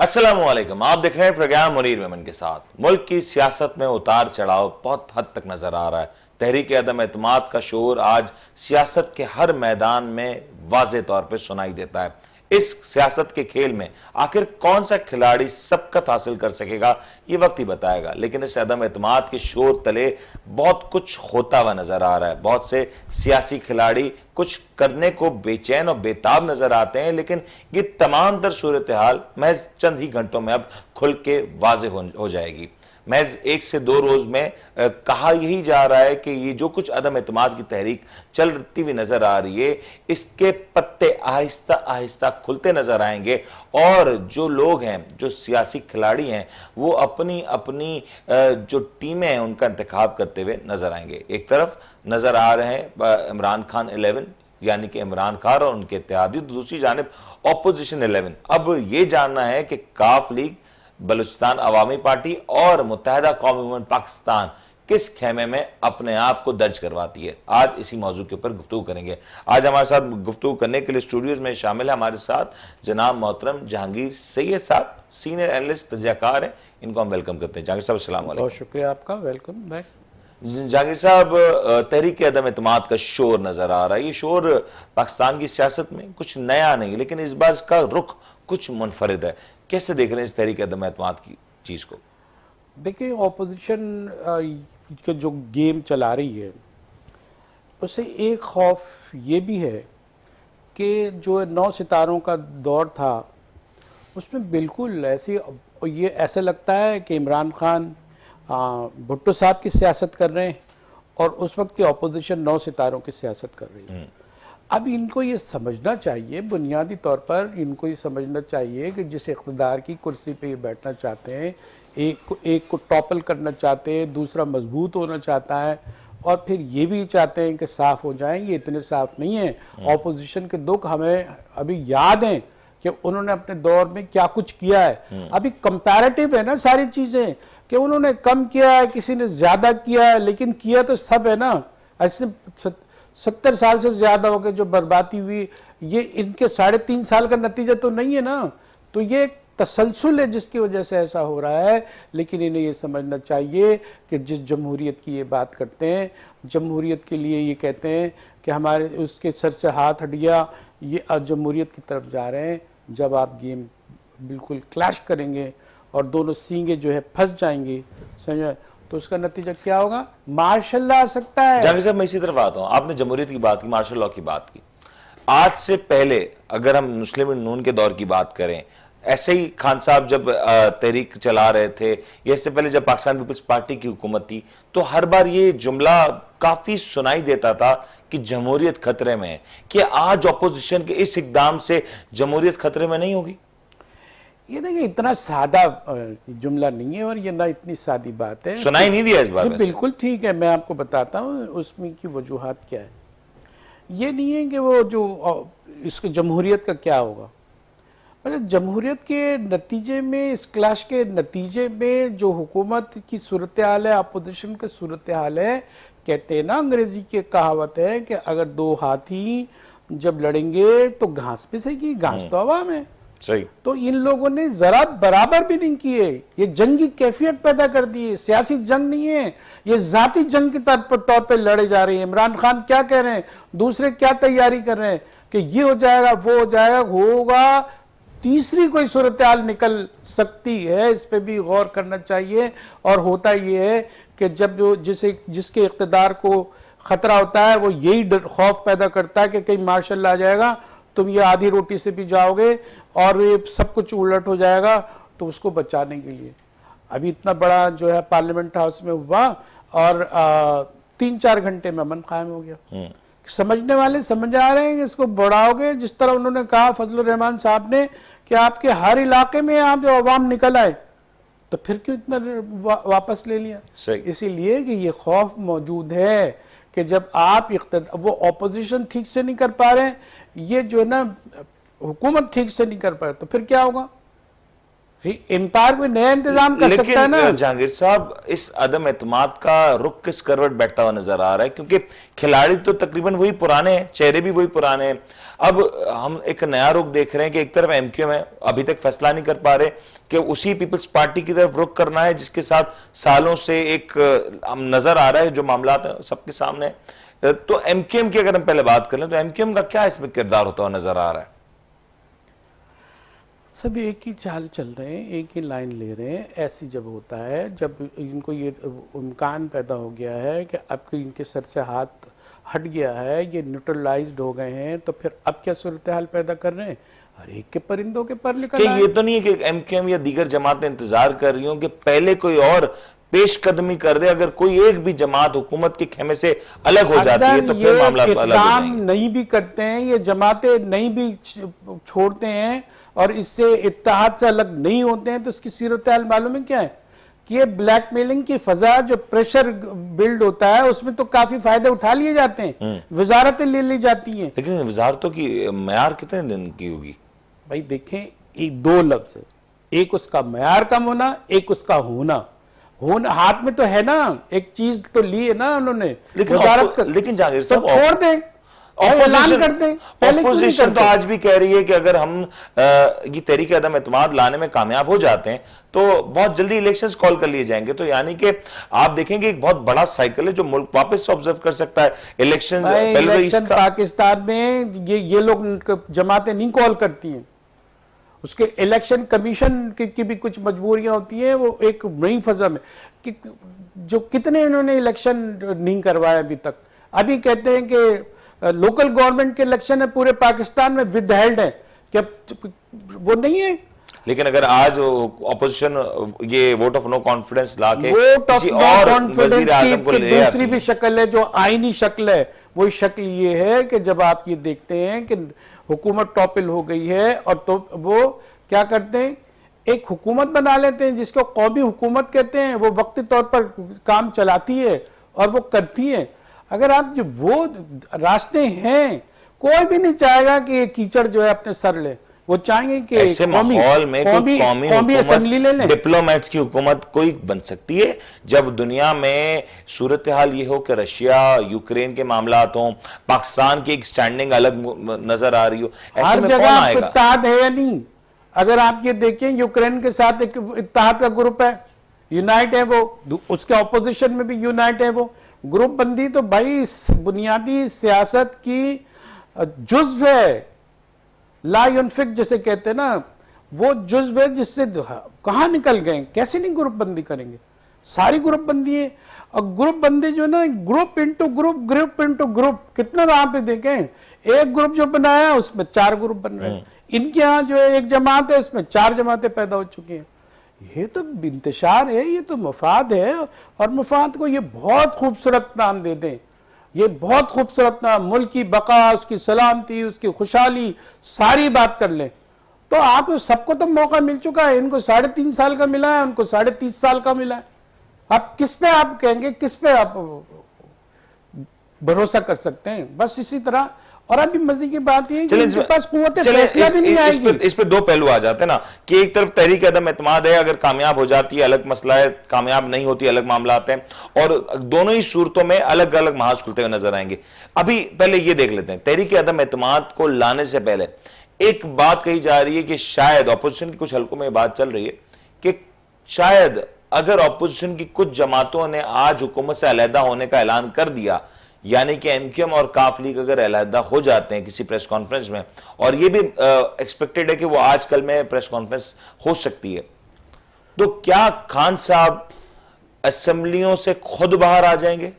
अस्सलामुअलैकुम। आप देख रहे हैं प्रोग्राम मुनीर मेमन के साथ। मुल्क की सियासत में उतार चढ़ाव बहुत हद तक नजर आ रहा है। तहरीक अदम एतमाद का शोर आज सियासत के हर मैदान में वाज़े तौर पर सुनाई देता है। इस सियासत के खेल में आखिर कौन सा खिलाड़ी सबकत हासिल कर सकेगा, ये वक्त ही बताएगा। लेकिन इस अदम एतमाद के शोर तले बहुत कुछ होता हुआ नजर आ रहा है। बहुत से सियासी खिलाड़ी कुछ करने को बेचैन और बेताब नजर आते हैं, लेकिन ये तमाम तर सूरत हाल महज चंद ही घंटों में अब खुल के वाजे हो जाएगी। महज 1 से 2 रोज में कहा यही जा रहा है कि ये जो कुछ अदम एतमाद की तहरीक चलती हुई नजर आ रही है, इसके पत्ते आहिस्ता आहिस्ता खुलते नजर आएंगे और जो लोग हैं, जो सियासी खिलाड़ी हैं, वो अपनी अपनी जो टीमें हैं उनका इंतखाब करते हुए नजर आएंगे। एक तरफ नजर आ रहे हैं इमरान खान 11, यानी कि इमरान खान और उनके इत्तेहादी, दूसरी जानिब ऑपोजिशन 11। अब ये जानना है कि काफ लीग, बलूचिस्तान अवामी पार्टी और मुत्तहिदा कौमी मूवमेंट पाकिस्तान किस खेमे में अपने आप को दर्ज करवाती है। आज इसी मौजू के ऊपर गुफ्तगू करेंगे। आज हमारे साथ गुफ्तगू करने के लिए स्टूडियोज में शामिल है हमारे साथ जनाब मोहतरम जहांगीर सैयद साहब, सीनियर एनालिस्ट तजज़ियाकार हैं। इनको हम वेलकम करते हैं। जहांगीर साहब अस्सलाम वालेकुम। बहुत शुक्रिया आपका, वेलकम बैक। जहांगीर साहब, तहरीक अदम एतमाद का शोर नजर आ रहा है। ये शोर पाकिस्तान की सियासत में कुछ नया नहीं, लेकिन इस बार इसका रुख कुछ मुनफरिद है। कैसे देख रहे हैं इस तहरीक अदम एतमाद की चीज को? देखिए, ऑपोजिशन के जो गेम चला रही है उससे एक खौफ ये भी है कि जो 9 सितारों का दौर था उसमें बिल्कुल ये ऐसा लगता है कि इमरान खान भुट्टो साहब की सियासत कर रहे हैं और उस वक्त की ऑपोजिशन 9 सितारों की सियासत कर रही है। अब इनको ये समझना चाहिए, बुनियादी तौर पर इनको ये समझना चाहिए कि जिस इक़्तिदार की कुर्सी पे ये बैठना चाहते हैं, एक को टॉपल करना चाहते हैं, दूसरा मजबूत होना चाहता है और फिर ये भी चाहते हैं कि साफ हो जाएं। ये इतने साफ नहीं है। ऑपोजिशन के दुख हमें अभी याद हैं कि उन्होंने अपने दौर में क्या कुछ किया है। अभी कंपैरेटिव है ना सारी चीजें, कि उन्होंने कम किया है, किसी ने ज्यादा किया है, लेकिन किया तो सब है ना। ऐसे 70 साल से ज्यादा हो गए जो बर्बादी हुई, ये इनके 3.5 साल का नतीजा तो नहीं है ना। तो ये एक तसलसल है जिसकी वजह से ऐसा हो रहा है। लेकिन इन्हें ये समझना चाहिए कि जिस जमहूरियत की ये बात करते हैं, जमहूरियत के लिए ये कहते हैं कि हमारे उसके सर से हाथ हट गया, ये जमहूरियत की तरफ जा रहे हैं। जब आप गेम बिल्कुल क्लैश करेंगे और दोनों सींगे जो है फंस जाएंगे, समझ, तो उसका नतीजा क्या होगा? मार्शल लॉ आ सकता है। जहांगीर साहब, मैं इसी तरफ आता हूं। आपने जमहूरियत की बात की, मार्शल लॉ की बात की। आज से पहले अगर हम मुस्लिम नून के दौर की बात करें, ऐसे ही खान साहब जब तहरीक चला रहे थे, या इससे पहले जब पाकिस्तान पीपल्स पार्टी की हुकूमत थी, तो हर बार ये जुमला काफी सुनाई देता था कि जमहूरियत खतरे में है। कि आज ऑपोजिशन के इस इकदाम से जमहूरियत खतरे में नहीं होगी? ये देखिए, इतना सादा जुमला नहीं है और ये ना इतनी सादी बात है। सुनाई नहीं दिया इस बार? बिल्कुल ठीक है, मैं आपको बताता हूँ उसमें की वजूहात क्या है। ये नहीं है कि वो जो इसके जमहूरियत का क्या होगा, मतलब जमहूरियत के नतीजे में, इस क्लैश के नतीजे में जो हुकूमत की सूरत हाल है, अपोजिशन की सूरत हाल है, कहते हैं ना, अंग्रेजी की कहावत है कि अगर 2 हाथी जब लड़ेंगे तो घास पिसेगी, घास तो हवा में। सही। तो इन लोगों ने जरा बराबर भी नहीं किए, ये जंगी कैफियत पैदा कर दी है। सियासी जंग नहीं है, ये जाती जंग के तौर पे लड़े जा रहे हैं। इमरान खान क्या कह रहे हैं, दूसरे क्या तैयारी कर रहे हैं कि ये हो जाएगा, वो हो जाएगा, होगा, तीसरी कोई सूरत हाल निकल सकती है। इस पे भी गौर करना चाहिए। और होता ये है कि जब जो जिसके इक़्तिदार को खतरा होता है, वो यही खौफ पैदा करता है कि कहीं मार्शल लॉ आ जाएगा, तुम ये आधी रोटी से भी जाओगे और ये सब कुछ उलट हो जाएगा। तो उसको बचाने के लिए अभी इतना बड़ा जो है पार्लियामेंट हाउस में हुआ और 3-4 घंटे में अमन कायम हो गया। समझने वाले समझ आ रहे हैं कि इसको बढ़ाओगे, जिस तरह उन्होंने कहा फजलुर रहमान साहब ने कि आपके हर इलाके में आप जो अवाम निकल आए, तो फिर क्यों इतना वापस ले लिया? इसीलिए कि ये खौफ मौजूद है कि जब आप वो ऑपोजिशन ठीक से नहीं कर पा रहे, ये जो है ना हुकूमत ठीक से नहीं कर पा रहे, तो फिर क्या होगा? एम्पायर कोई नया इंतजाम कर सकता है ना। लेकिन जहांगीर साहब, इस अदम एतमाद का रुख किस करवट बैठता हुआ नजर आ रहा है, क्योंकि खिलाड़ी तो तकरीबन वही पुराने हैं, चेहरे भी वही पुराने हैं। अब हम एक नया रुख देख रहे हैं कि एक तरफ एमक्यूएम है, अभी तक फैसला नहीं कर पा रहे कि उसी पीपल्स पार्टी की तरफ रुख करना है जिसके साथ सालों से एक नजर आ रहा है जो मामला सबके सामने है। तो एमक्यूएम की अगर हम पहले बात करें तो एमक्यूएम का क्या इसमें किरदार होता हुआ नजर आ रहा है? सब एक ही चाल चल रहे हैं, एक ही लाइन ले रहे हैं। ऐसी जब होता है, जब इनको ये इम्कान पैदा हो गया है कि अब इनके सर से हाथ हट गया है, ये न्यूट्रलाइज्ड हो गए हैं, तो फिर अब क्या सूरत हाल पैदा कर रहे हैं? हर एक के परिंदों के पर निकल आए। ये तो नहीं है कि एमक्यूएम या दीगर जमातें इंतजार कर रही हूं कि पहले कोई और पेशकदमी कर दे, अगर कोई एक भी जमात हुकूमत के खेमे से अलग हो जाती है तो फिर मामला अलग हो जाएंगे। नहीं भी करते हैं, ये जमातें नहीं भी छोड़ते हैं और इससे इत्तेहाद से अलग नहीं होते हैं, तो उसकी सीरत हाल मालूम है क्या है कि ये ब्लैकमेलिंग की फजा, जो प्रेशर बिल्ड होता है, उसमें तो काफी फायदे उठा लिए जाते हैं, वजारतें ले ली जाती हैं। लेकिन वजारतों की मयार कितने दिन की होगी भाई? देखें, एक दो लफ्ज है, एक उसका मयार कम होना, एक उसका होना हाथ में तो है ना, एक चीज तो ली है ना उन्होंने। लेकिन जहांगीर साहब, तो छोड़ दें, ऐलान कर दें। ऑपोजिशन तो आज भी कह रही है कि अगर हम ये तहरीक अदम एतमाद लाने में कामयाब हो जाते हैं तो बहुत जल्दी इलेक्शंस कॉल कर लिए जाएंगे। तो यानी कि आप देखेंगे एक बहुत बड़ा साइकिल है जो मुल्क वापस से ऑब्जर्व कर सकता है। इलेक्शन पाकिस्तान में ये लोग जमातें नहीं कॉल करती हैं, उसके इलेक्शन कमीशन की भी कुछ मजबूरियां होती हैं। वो एक नई फजा में कि जो कितने इन्होंने इलेक्शन नहीं करवाए अभी तक। अभी कहते हैं कि लोकल गवर्नमेंट के इलेक्शन है पूरे पाकिस्तान में विद हेल्ड है, क्या वो नहीं है? लेकिन अगर आज ऑपोजिशन ये वोट ऑफ नो कॉन्फिडेंस लाके किसी और वजीर आज़म को ले दूसरी भी शक्ल है जो आईनी शक्ल है, वही शक्ल ये है कि जब आप ये देखते हैं कि हुकूमत टॉपिल हो गई है और तो वो क्या करते हैं, एक हुकूमत बना लेते हैं जिसको कौमी हुकूमत कहते हैं। वो वक्ती तौर पर काम चलाती है और वो करती है। अगर आप जो वो रास्ते हैं, कोई भी नहीं चाहेगा कि ये कीचड़ जो है अपने सर ले। वो चाहेंगे कि ऐसे माहौल में कौमी असेंबली ले लें, डिप्लोमेट्स की हुकूमत कोई बन सकती है जब दुनिया में सूरत हाल ये हो कि रशिया यूक्रेन के मामलात हों, पाकिस्तान की एक स्टैंडिंग अलग नजर आ रही हो। ऐसे में कौन आएगा? इत्तेहाद है या नहीं? अगर आप ये देखें, यूक्रेन के साथ एक इत्तेहाद का ग्रुप है, यूनाइट है, वो उसके ऑपोजिशन में भी यूनाइट है। वो ग्रुप बंदी तो भाई बुनियादी सियासत की जुज्व है, ला युनफिक जिसे कहते हैं ना, वो जुज्व है जिससे कहां निकल गए। कैसे नहीं ग्रुप बंदी करेंगे? सारी ग्रुप बंदी है। और ग्रुप बंदी जो ना, group into group, group into group, कितना वहां पे देखें, एक ग्रुप जो बनाया उसमें 4 ग्रुप बन रहे हैं। इनके यहाँ जो है एक जमात है, उसमें 4 जमातें पैदा हो चुकी हैं। ये तो इंतशार है, ये तो मफाद है। और मफाद को ये बहुत खूबसूरत नाम दे दें, ये बहुत खूबसूरत नाम, मुल्क की बका, उसकी सलामती, उसकी खुशहाली, सारी बात कर लें तो आप सबको तो मौका मिल चुका है। इनको 3.5 साल का मिला है, उनको 30.5 साल का मिला है। आप किस पे आप कहेंगे, किस पे आप भरोसा कर सकते हैं? बस इसी तरह। और अभी मजे की बात ये कि इनके पास कुव्वत फैसला भी नहीं आएगी। इस पे 2 पहलू आ जाते हैं ना कि एक तरफ तहरीक अदम एतमाद है, अगर कामयाब हो जाती है अलग मसला है, कामयाब नहीं होती अलग मामला आते हैं, और दोनों ही सूरतों में अलग अलग महाज खुलते हुए नजर आएंगे। अभी पहले ये देख लेते हैं, तहरीक अदम एतमाद को लाने से पहले एक बात कही जा रही है कि शायद ऑपोजिशन की कुछ हलकों में बात चल रही है कि शायद अगर ऑपोजिशन की कुछ जमातों ने आज हुकूमत से अलहदा होने का ऐलान कर दिया, यानी कि एमक्यूएम और काफ लीग अगर अलहदा हो जाते हैं किसी प्रेस कॉन्फ्रेंस में, और ये भी एक्सपेक्टेड है कि वो आज कल में प्रेस कॉन्फ्रेंस हो सकती है, तो क्या खान साहब असेंबलियों से खुद बाहर आ जाएंगे?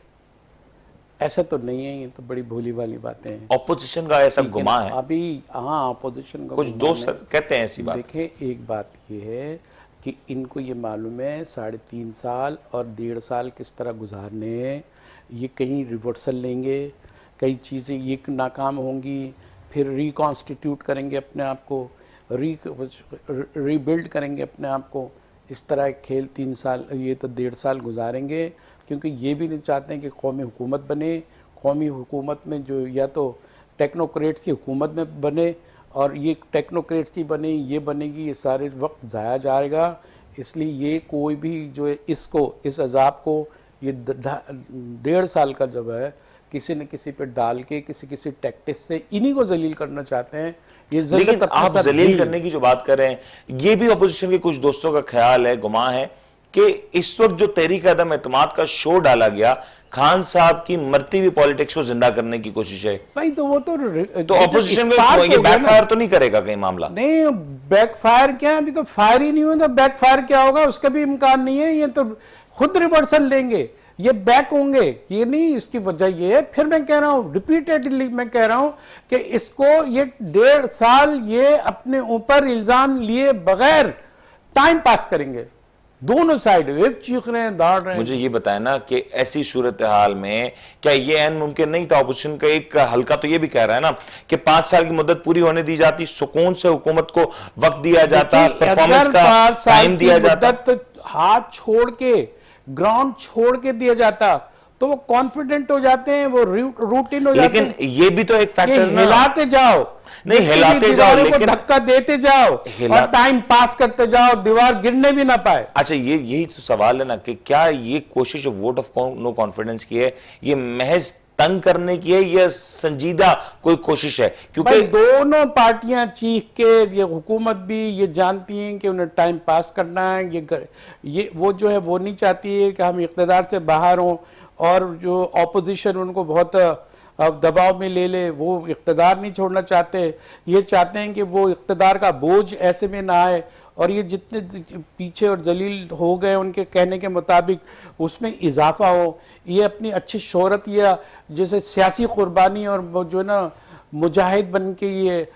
ऐसा तो नहीं है, ये तो बड़ी भोली वाली बातें हैं। ऑपोजिशन का ऐसा गुमा है अभी। हाँ, ऑपोजिशन का कुछ दोस्त कहते हैं ऐसी बात। देखें, एक बात ये है कि इनको ये मालूम है 3.5 साल और 1.5 साल किस तरह गुजारने हैं। ये कहीं रिवर्सल लेंगे, कई चीज़ें ये नाकाम होंगी, फिर रिकॉन्स्टिट्यूट करेंगे अपने आप को, रीबिल्ड करेंगे अपने आप को। इस तरह एक खेल 3 साल, ये तो 1.5 साल गुजारेंगे, क्योंकि ये भी नहीं चाहते हैं कि कौमी हुकूमत बने। कौमी हुकूमत में जो या तो टेक्नोक्रेट्स की हुकूमत में बने और ये टेक्नोक्रेसी बने, ये बनेगी, ये सारे वक्त ज़ाया जाएगा। इसलिए ये कोई भी जो है इसको, इस अजाब को, ये 1.5 साल का जब है, किसी न किसी पे डाल के किसी किसी टैक्टिस से इन्हीं को जलील करना चाहते हैं। ये लेकिन आप जलील करने की जो बात कर रहे हैं, ये भी अपोजिशन के कुछ दोस्तों का ख्याल है, गुमान है कि इस वक्त जो तहरीक अदम एतमाद का शो डाला गया, खान साहब की मरती हुई पॉलिटिक्स को जिंदा करने की कोशिश है। भाई तो वो तो अपोजिशन को ये बैकफायर तो नहीं करेगा कहीं मामला? नहीं, बैकफायर क्या, अभी तो फायर ही नहीं हुआ, तो बैकफायर क्या होगा उसका भी इम्कान नहीं है। ये तो खुद रिवर्सल लेंगे, ये बैक होंगे, ये नहीं। इसकी वजह ये है, फिर मैं कह रहा हूं, रिपीटेडली मैं कह रहा हूं कि इसको ये 1.5 साल ये अपने ऊपर इल्जाम लिए बगैर टाइम पास करेंगे, दोनों साइड। एक चीख रहे हैं, दाड़ रहे हैं। मुझे ये बताया ना कि ऐसी सूरत हाल में क्या ये ऐन मुमकिन नहीं था? अपोजिशन का एक हल्का तो ये भी कह रहा है ना कि 5 साल की मुद्दत पूरी होने दी जाती, सुकून से हुकूमत को वक्त दिया जाता, परफॉर्मेंस का टाइम दिया जाता, हाथ छोड़ के, ग्राउंड छोड़ के दिया जाता, तो वो कॉन्फिडेंट हो जाते हैं, वो रूटीन हो जाते हैं। लेकिन ये भी तो एक फैक्टर ना, हिलाते जाओ, नहीं हिलाते जाओ, लेकिन धक्का देते जाओ और टाइम पास करते जाओ, दीवार गिरने भी ना पाए। अच्छा, ये यही तो सवाल है ना कि क्या ये कोशिश वोट ऑफ नो कॉन्फिडेंस की है, ये महज तंग करने की है, या संजीदा कोई कोशिश है? क्योंकि दोनों पार्टियां चीख के, ये हुकूमत भी ये जानती हैं कि उन्हें टाइम पास करना है, ये वो जो है वो नहीं चाहती है कि हम इख्तिदार से बाहर हों, और जो ऑपोजिशन उनको बहुत दबाव में ले ले, वो इख्तिदार नहीं छोड़ना चाहते। ये चाहते हैं कि वो इख्तिदार का बोझ ऐसे में ना आए, और ये जितने पीछे और जलील हो गए उनके कहने के मुताबिक, उसमें इजाफा हो। ये अपनी अच्छी शोहरत या जैसे सियासी कुर्बानी और वो जो है ना मुजाहिद बन के ये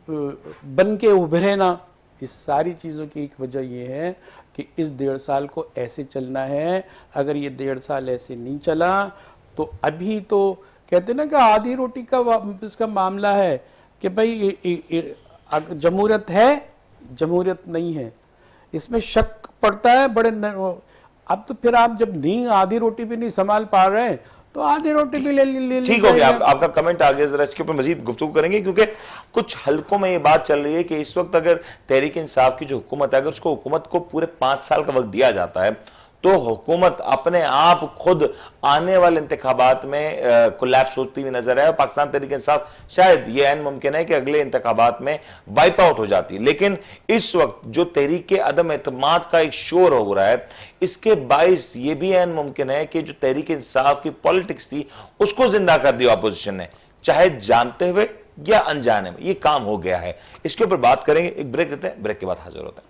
बन के उभरे ना, इस सारी चीज़ों की एक वजह ये है कि इस 1.5 साल को ऐसे चलना है। अगर ये 1.5 साल ऐसे नहीं चला तो अभी तो कहते ना कि आधी रोटी का इसका मामला है कि भाई जमहूरियत है, जमहूरियत नहीं है, इसमें शक पड़ता है बड़े अब तो फिर आप जब नहीं, आधी रोटी भी नहीं संभाल पा रहे हैं, तो आधी रोटी भी ले ठीक हो गया। आपका कमेंट आ गया, जरा इसके ऊपर मजीद गुफ्तगू करेंगे, क्योंकि कुछ हलकों में ये बात चल रही है कि इस वक्त अगर तहरीक इंसाफ की जो हुकूमत है, अगर उसको हुकूमत को पूरे 5 साल का वक्त दिया जाता है, तो हुकूमत अपने आप खुद आने वाले इंतखाबात में कोलैप्स होती हुई नजर आए, और पाकिस्तान तहरीक इंसाफ शायद ये ऐन मुमकिन है कि अगले इंतखाबात में वाइप आउट हो जाती है। लेकिन इस वक्त जो तहरीक के अदम एतमाद का एक शोर हो रहा है, इसके बाइस ये भी ऐन मुमकिन है कि जो तहरीक इंसाफ की पॉलिटिक्स थी उसको जिंदा कर दिया अपोजिशन ने, चाहे जानते हुए या अनजाने में। ये काम हो गया है, इसके ऊपर बात करेंगे। एक ब्रेक लेते हैं, ब्रेक के बाद हाजिर होते हैं।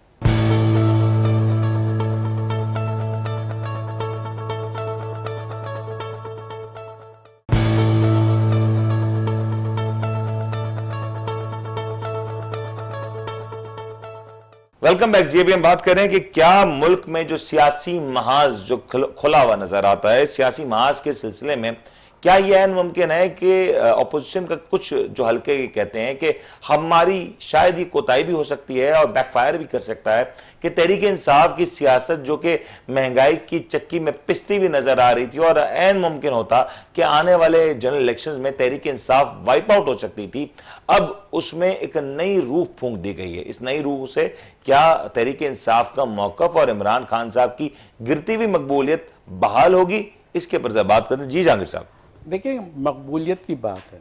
वेलकम बैक जी। अभी हम बात कर रहे हैं कि क्या मुल्क में जो सियासी महाज जो खुला हुआ नजर आता है, सियासी महाज के सिलसिले में क्या यह ऐन मुमकिन है कि अपोजिशन का कुछ जो हल्के कहते हैं कि हमारी शायद ये कोताही भी हो सकती है और बैकफायर भी कर सकता है कि तहरीक इंसाफ की सियासत जो कि महंगाई की चक्की में पिसती हुई नजर आ रही थी, और ऐन मुमकिन होता कि आने वाले जनरल इलेक्शंस में तहरीक इंसाफ वाइप आउट हो सकती थी, अब उसमें एक नई रूह फूंक दी गई है। इस नई रूह से क्या तहरीक इंसाफ का मौकफ और इमरान खान साहब की गिरती हुई मकबूलियत बहाल होगी? इसके ऊपर से बात करते हैं। जी जहांगीर साहब, देखिए, मकबूलियत की बात है,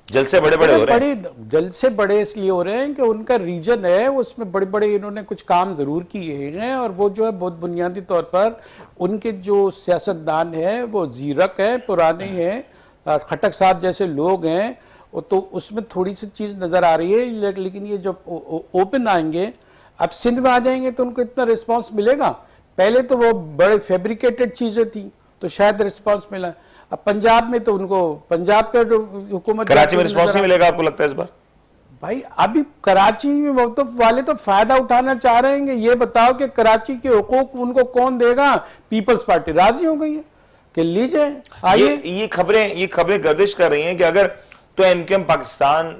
जल्द से बड़े बड़े हो रहे हैं। जल्द से बड़े इसलिए हो रहे हैं कि उनका रीजन है, उसमें बड़े बड़े इन्होंने कुछ काम जरूर किए हैं, और वो जो है बहुत बुनियादी तौर पर उनके जो सियासतदान है वो जीरक है, पुराने हैं, खटक साहब जैसे लोग हैं, तो उसमें थोड़ी सी चीज नजर आ रही है। लेकिन ये जब ओपन आएंगे, अब सिंध में आ जाएंगे तो उनको इतना रिस्पॉन्स मिलेगा। पहले तो वो बड़े फैब्रिकेटेड चीजें थी तो शायद रिस्पॉन्स मिला। अब पंजाब में तो उनको, पंजाब का जो हुकूमत, कराची में रिस्पॉन्स नहीं मिलेगा आपको लगता है इस बार? भाई अभी कराची में तो वाले तो फायदा उठाना चाह रहे हैं। ये बताओ कि कराची के हुकूक उनको कौन देगा? पीपल्स पार्टी राजी हो गई है कि लीजिए, आइए। ये खबरें गर्दिश कर रही हैं कि अगर तो एमकेएम पाकिस्तान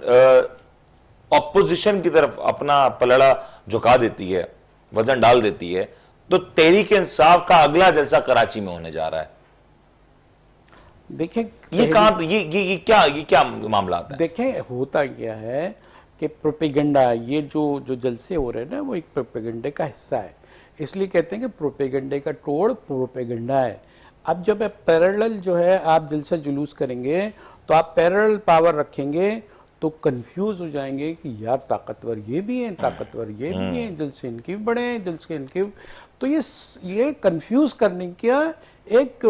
ऑपोजिशन की तरफ अपना पलड़ा झुका देती है, वजन डाल देती है, तो तहरीक इंसाफ का अगला जलसा कराची में होने जा रहा है। देखें ये क्या मामला आता है? देखें, होता क्या है कि प्रोपेगेंडा, ये जो जलसे हो रहे हैं ना, वो एक प्रोपेगेंडे का हिस्सा है। इसलिए कहते हैं कि प्रोपेगेंडे का तोड़ प्रोपेगेंडा है। अब जब आप पैरेलल जो है आप जलसा जुलूस करेंगे तो आप पैरेलल पावर रखेंगे तो कंफ्यूज हो जाएंगे कि यार ताकतवर ये भी हैं, ताकतवर ये भी हैं, जलसे इनके भी बड़े हैं, जलसे इनके। तो ये कंफ्यूज करने का एक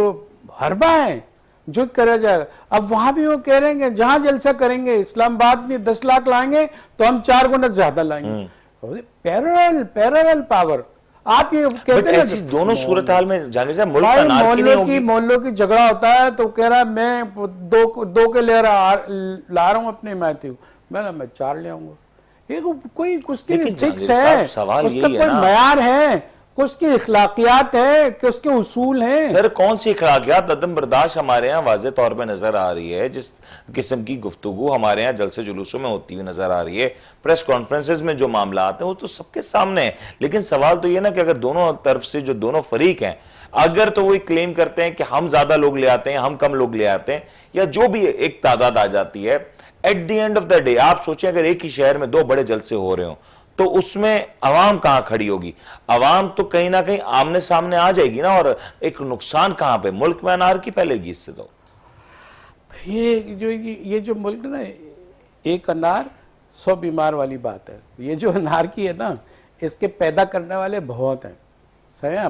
हरबा है जो करा जाएगा। अब वहां भी वो कह रहे हैं कि जहां जलसा करेंगे इस्लामाबाद में 10 लाख लाएंगे तो हम 4 गुना ज्यादा लाएंगे। Parallel power. आप ये कहते हैं ऐसी दोनों सूरत हाल में जाने से मुल्क का नारकी नहीं होगी। मोहल्लों की झगड़ा होता है तो कह रहा है मैं दो के ला रहा हूं अपने हिमायती हूँ, मैं 4 ले आऊंगा। ये कोई उसकी फिक्स है, उसका कोई मयार है, उसकी इखलाकियात है, कि उसके उसूल हैं। सर कौन सी इखलाकियात अदम बर्दाश्त हमारे यहाँ वाज़े तौर पे नजर आ रही है। जिस किस्म की गुफ्तगू हमारे यहाँ जलसे जुलूसों में होती हुई नजर आ रही है, प्रेस कॉन्फ्रेंसेज में जो मामला आते हैं वो तो सबके सामने है। लेकिन सवाल तो ये ना कि अगर दोनों तरफ से जो दोनों फरीक हैं, अगर तो वो क्लेम करते हैं कि हम ज्यादा लोग ले आते हैं, हम कम लोग ले आते हैं, या जो भी एक तादाद आ जाती है, at the end of the day आप सोचें अगर एक ही शहर में 2 बड़े जलसे हो रहे हो तो उसमें अवाम कहां खड़ी होगी? अवाम तो कहीं ना कहीं आमने सामने आ जाएगी ना, और एक नुकसान कहां पे? मुल्क में अनारकी फैलेगी इससे। तो ये जो मुल्क ना, एक अनार 100 बीमार वाली बात है। ये जो अनारकी है ना, इसके पैदा करने वाले बहुत हैं। सही है।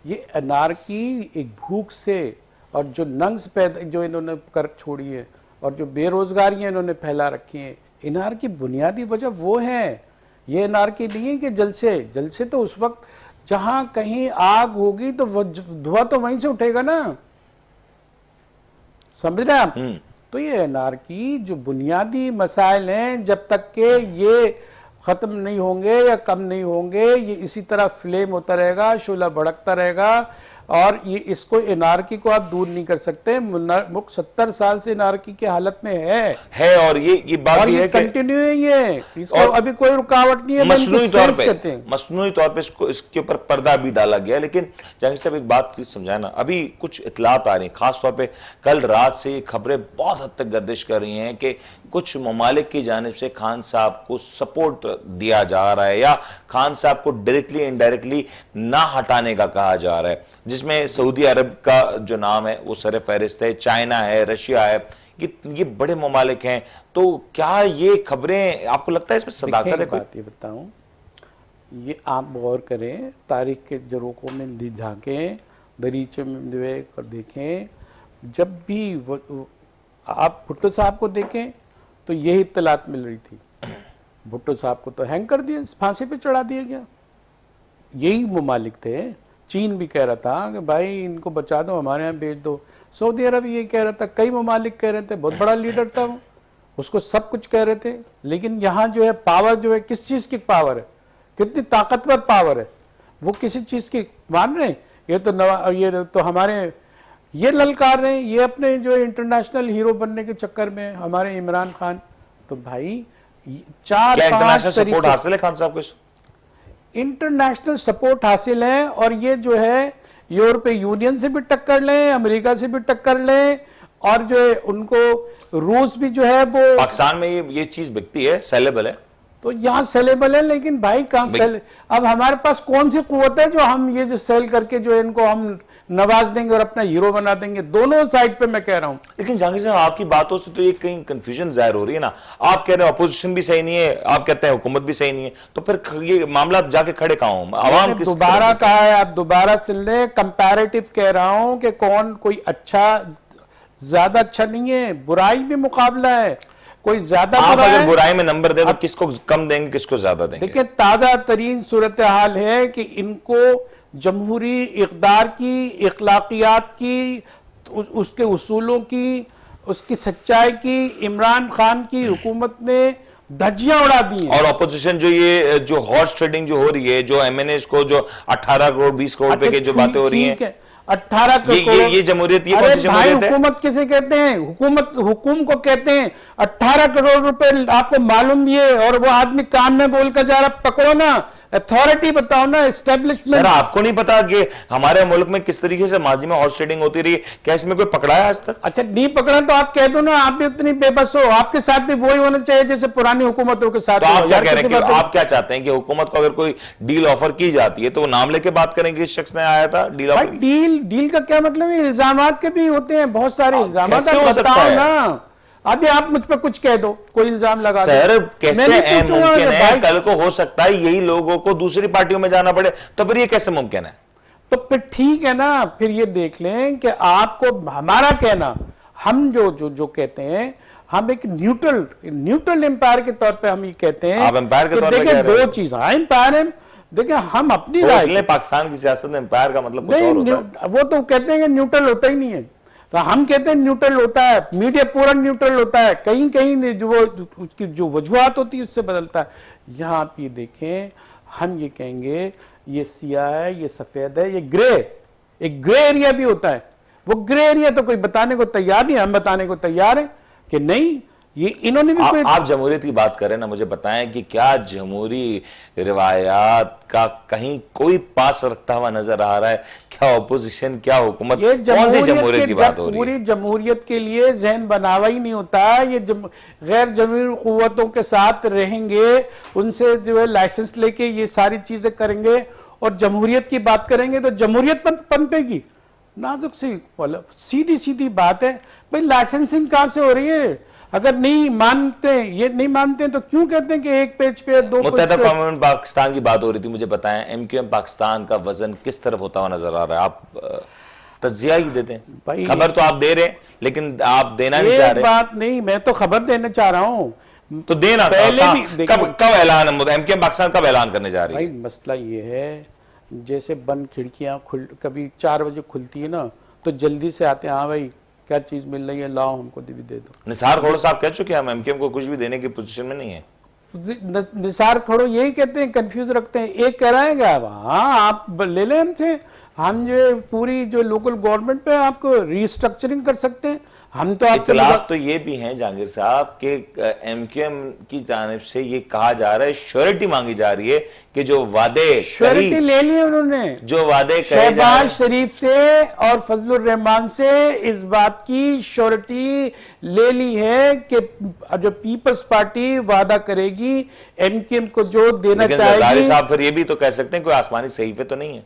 ये अनारकी एक भूख से और जो नंग्स पैदा जो इन्होंने कर छोड़ी है और जो बेरोजगारियां इन्होंने फैला रखी है, इनार की बुनियादी वजह वो है। ये अनारकी नहीं है कि जलसे तो उस वक्त जहां कहीं आग होगी तो धुआं तो वहीं से उठेगा ना, समझ रहे हैं आप? तो ये अनारकी जो बुनियादी मसाइल हैं, जब तक के ये खत्म नहीं होंगे या कम नहीं होंगे, ये इसी तरह फ्लेम होता रहेगा, शोला भड़कता रहेगा। और ये इसको एनार्की को आप दूर नहीं कर सकते। मुल्क 70 साल से एनार्की की हालत में है। और ये बात भी है कि कंटिन्यू है, ये इसका अभी कोई रुकावट नहीं है। मसनूई तौर पे इसके ऊपर पर्दा भी डाला गया। लेकिन जहांगीर साहब एक बात समझाया ना, अभी कुछ इतलात आ रही हैं, खास तौर पे कल रात से खबरें बहुत हद तक गर्दिश कर रही हैं कि कुछ ममालिक की जानिब से खान साहब को सपोर्ट दिया जा रहा है या खान साहब को डायरेक्टली इनडायरेक्टली ना हटाने का कहा जा रहा है, जिसमें सऊदी अरब का जो नाम है वो सर फहरिस्त है, चाइना है, रशिया है, ये बड़े ममालिक हैं। तो क्या ये खबरें आपको लगता है इसमें सदाकत है? बात ये बताऊं, ये आप गौर करें, तारीख के जरोकों में झांकें, दरीचे में देख और देखें, जब भी आप भुट्टो साहब को देखें तो यही इत्तलात मिल रही थी। भुट्टो साहब को तो हैंग कर दिया, फांसी पे चढ़ा दिया गया। यही ममालिक थे। चीन भी कह रहा था कि भाई इनको बचा दो, हमारे यहाँ भेज दो। सऊदी अरब ये कह रहा था, कई ममालिक कह रहे थे, बहुत बड़ा लीडर था वो, उसको सब कुछ कह रहे थे। लेकिन यहाँ जो है पावर जो है, किस चीज की पावर है, कितनी ताकतवर पावर है, वो किसी चीज की मान रहे? ये तो हमारे ये ललकार रहे, ये अपने जो इंटरनेशनल हीरो बनने के चक्कर में हमारे इमरान खान। तो भाई 4-5 सपोर्ट हासिल है खान साहब को, इंटरनेशनल सपोर्ट हासिल है। और ये जो है यूरोपीय यूनियन से भी टक्कर लें, अमेरिका से भी टक्कर लें, और जो है उनको रूस भी जो है वो पाकिस्तान में ये चीज बिकती है, सेलेबल है, तो यहाँ सेलेबल है। लेकिन भाई कहां सेल, अब हमारे पास कौन सी कुव्वत है जो हम ये जो सेल करके जो इनको हम नवाज देंगे और अपना हीरो बना देंगे? दोनों साइड पे मैं कह रहा हूं। लेकिन जहांगीर साहब आपकी बातों से तो ये कहीं कंफ्यूजन जाहिर हो रही है ना। आप कह रहे हैं अपोजिशन भी सही नहीं है, आप कहते हैं हुकूमत भी सही नहीं है, तो फिर ये मामला जाके खड़े कहां हो? आवाम किस दोबारा कहा है, आप दोबारा सुन ले, कंपैरेटिव कह रहा हूं कि कौन कोई अच्छा ज्यादा अच्छा नहीं है, बुराई में मुकाबला है, कोई ज्यादा आप अगर बुराई में नंबर दे तो किसको कम देंगे, किसको ज्यादा देंगे? देखिए ताजा तरीन सूरत हाल है कि इनको जमहूरी इक़दार की, इखलाकियात की, उसके उसूलों की, उसकी सच्चाई की, इमरान खान की हुकूमत ने धज्जियां उड़ा दी हैं। और अपोजिशन जो ये जो हॉर्स ट्रेडिंग जो हो रही है, जो एमएनएस को जो 18 करोड़ 20 करोड़ रुपए की जो बातें हो रही हैं, 18 करोड़, ये जमहूरियत, ये कौन सी जमहूरियत है? हुकूमत किसे कहते हैं? हुकूम को कहते हैं। 18 करोड़ रुपए आपको मालूम दिए और वो आदमी कान में बोल कर जा रहा, पकड़ो ना, अथॉरिटी बताओ ना, एस्टेब्लिशमेंट। सर आपको नहीं पता कि हमारे मुल्क में किस तरीके से माजी में हॉर्स ट्रेडिंग होती रही? क्या इसमें कोई पकड़ा है आज तक? अच्छा नहीं पकड़ा तो आप कह दो ना, आप भी उतनी बेबस हो, आपके साथ भी वही होना चाहिए जैसे पुरानी हुकूमतों के साथ। तो आप क्या कह रहे हैं कि आप क्या चाहते हैं कि हुकूमत को अगर कोई डील ऑफर की जाती है तो वो नाम लेके बात करेंगे इस शख्स ने आया था डील ऑफर? डील का क्या मतलब है? इल्जामात के भी होते हैं बहुत सारे इल्जाम, कैसे हो सकता है? ना अभी आप मुझ पर कुछ कह दो, कोई इल्जाम लगा दो। सर कैसे मुमकिन है भाई, कल को हो सकता है यही लोगों को दूसरी पार्टियों में जाना पड़े, तो फिर ये कैसे मुमकिन है? तो फिर ठीक है ना, फिर ये देख लें कि आपको हमारा कहना, हम जो जो जो कहते हैं, हम एक न्यूट्रल एम्पायर के तौर पे हम ये कहते हैं। आप एम्पायर के तौर पे देखिए दो चीज, हाँ एम्पायर है, देखिए हम अपनी राय, पाकिस्तान की सियासत में एम्पायर का मतलब कुछ और होता है। वो तो कहते हैं कि न्यूट्रल होता ही नहीं है, तो हम कहते हैं न्यूट्रल होता है, मीडिया पूरा न्यूट्रल होता है, कहीं कहीं जो वो उसकी जो वजूहत होती है उससे बदलता है। यहाँ आप ये देखें, हम ये कहेंगे ये सियाह है, ये सफेद है, ये ग्रे, एक ग्रे एरिया भी होता है। वो ग्रे एरिया तो कोई बताने को तैयार नहीं, हम बताने को तैयार है कि नहीं, ये इन्होंने भी आप जमहूरियत की बात करें ना, मुझे बताएं कि क्या जमहूरी रिवायात का कहीं कोई पास रखता हुआ नजर आ रहा है? क्या ऑपोजिशन, क्या हुकूमत, कौन सी जमहूरियत की बात हो रही है? पूरी जमहूरियत के लिए जहन बनावा ही नहीं होता। ये गैर जमहूरी कुव्वतों के साथ रहेंगे, उनसे जो है लाइसेंस लेके ये सारी चीजें करेंगे और जमहूरियत की बात करेंगे तो जमहूरियत पनपेगी। नाजुक सी सीधी सीधी बात है भाई, लाइसेंसिंग कहां से हो रही है? अगर नहीं मानते, ये नहीं मानते तो क्यों कहते हैं कि एक पेज पे दो? मुत्तहदा कौम पाकिस्तान की बात हो रही थी, मुझे बताएं एमक्यूएम पाकिस्तान का वजन किस तरफ होता हुआ नजर आ रहा है? आप तज्जिया ही देते हैं, खबर तो आप दे रहे हैं लेकिन आप देना नहीं चाह रहे। बात नहीं, मैं तो खबर देना चाह रहा हूं, तो देना पहले भी। कब ऐलान, एमक्यूएम पाकिस्तान कब ऐलान करने जा रही है? भाई मसला ये है, जैसे बंद खिड़कियां कभी 4 बजे खुलती है ना, तो जल्दी से आते हैं, हाँ भाई क्या चीज मिल रही है, लाओ हमको भी दे दो। निसार खोड़ो साहब कह चुके हैं हम एमक्यूएम को कुछ भी देने की पोजीशन में नहीं है। निसार खोड़ो यही कहते हैं, कंफ्यूज रखते हैं। एक कह रहा है क्या, हाँ आप ले लें हमसे, हम जो पूरी जो लोकल गवर्नमेंट पे आपको रिस्ट्रक्चरिंग कर सकते हैं। हम तो इतलात तो ये भी हैं जहांगीर साहब के एमक्यूएम की जानिब से ये कहा जा रहा है, श्योरिटी मांगी जा रही है कि जो वादे, श्योरिटी ले ली उन्होंने, जो वादे शहबाज शरीफ से और फजलुर रहमान से इस बात की श्योरिटी ले ली है कि जो पीपल्स पार्टी वादा करेगी एमक्यूएम को जो देना चाहेगी। साहब फिर ये भी तो कह सकते हैं कोई आसमानी सहीफे तो नहीं है।